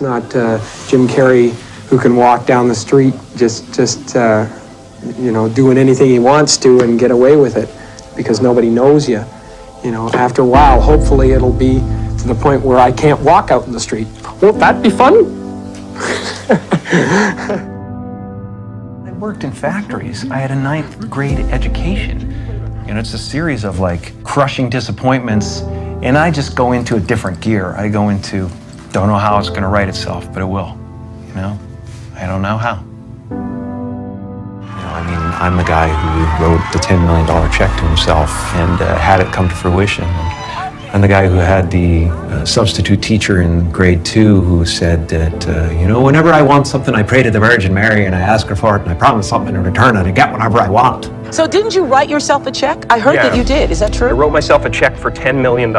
It's not Jim Carrey who can walk down the street just doing anything he wants to and get away with it because nobody knows you. After a while, hopefully it'll be to the point where I can't walk out in the street. Won't that be fun? I worked in factories. I had a 9th grade education. It's a series of crushing disappointments, and I just go into a different gear. I go into, don't know how it's going to write itself, but it will. I don't know how. I'm the guy who wrote the $10 million check to himself and had it come to fruition. I'm the guy who had the substitute teacher in grade 2 who said that, whenever I want something, I pray to the Virgin Mary and I ask her for it and I promise something in return and I get whatever I want. So didn't you write yourself a check? I heard that you did. Is that true? I wrote myself a check for $10 million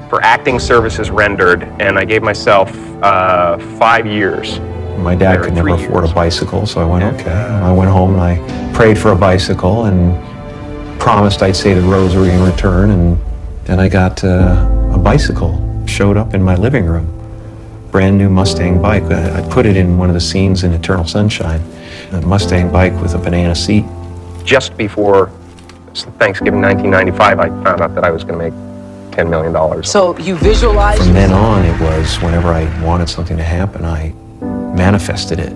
for acting services rendered, and I gave myself 5 years. My dad could never afford a bicycle, so I went, okay. I went home and I prayed for a bicycle and promised I'd say the rosary in return, and I got a bicycle. Showed up in my living room. Brand new Mustang bike. I put it in one of the scenes in Eternal Sunshine. A Mustang bike with a banana seat. Just before Thanksgiving 1995, I found out that I was going to make $10 million. So you visualized? From then on, it was whenever I wanted something to happen, I manifested it.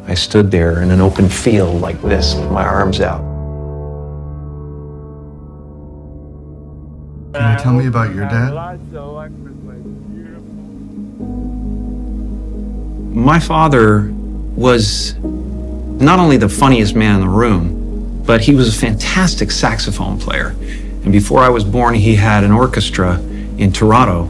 I stood there in an open field like this with my arms out. Can you tell me about your dad? My father was not only the funniest man in the room, but he was a fantastic saxophone player. And before I was born, he had an orchestra in Toronto.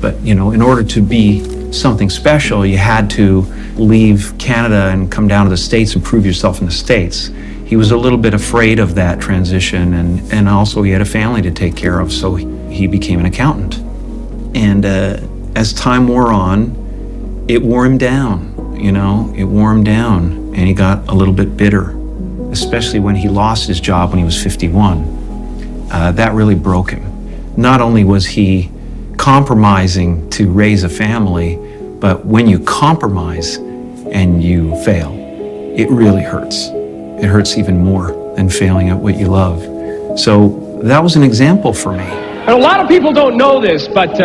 But, in order to be something special, you had to leave Canada and come down to the States and prove yourself in the States. He was a little bit afraid of that transition, and also he had a family to take care of, so he became an accountant. And as time wore on, it wore him down, it wore him down, and he got a little bit bitter, especially when he lost his job when he was 51. That really broke him. Not only was he compromising to raise a family, but when you compromise and you fail, it really hurts. It hurts even more than failing at what you love. So that was an example for me. And a lot of people don't know this, but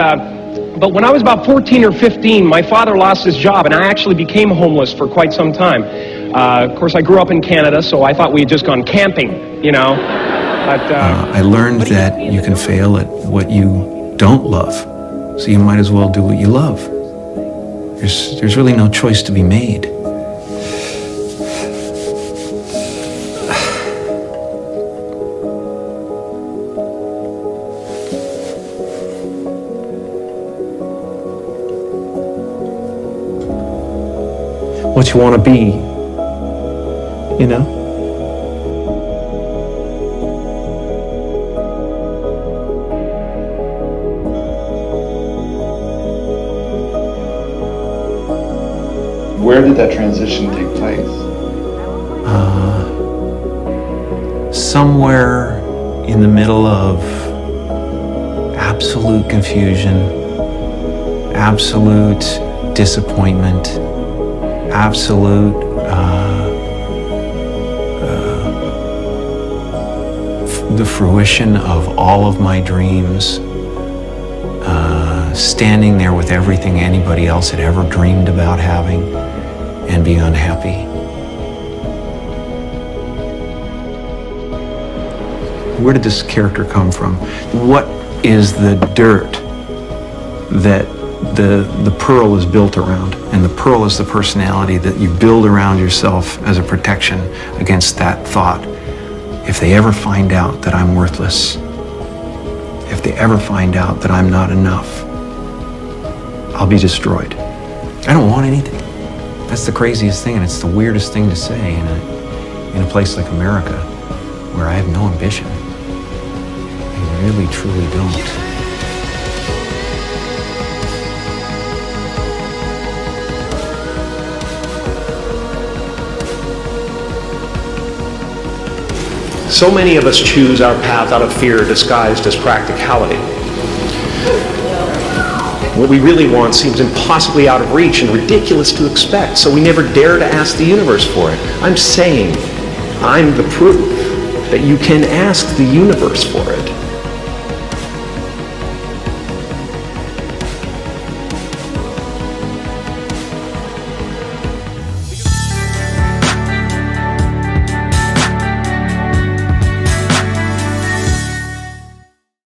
when I was about 14 or 15, my father lost his job, and I actually became homeless for quite some time. Of course, I grew up in Canada, so I thought we had just gone camping, But I learned that you can fail at what you don't love, so you might as well do what you love. There's really no choice to be made. What you want to be, Where did that transition take place? Somewhere in the middle of absolute confusion, absolute disappointment, absolute the fruition of all of my dreams, standing there with everything anybody else had ever dreamed about having, and being unhappy. Where did this character come from? What is the dirt that the pearl is built around? And the pearl is the personality that you build around yourself as a protection against that thought. If they ever find out that I'm worthless, if they ever find out that I'm not enough, I'll be destroyed. I don't want anything. That's the craziest thing, and it's the weirdest thing to say in a place like America, where I have no ambition. I really, truly don't. So many of us choose our path out of fear disguised as practicality. What we really want seems impossibly out of reach and ridiculous to expect, so we never dare to ask the universe for it. I'm saying I'm the proof that you can ask the universe for it.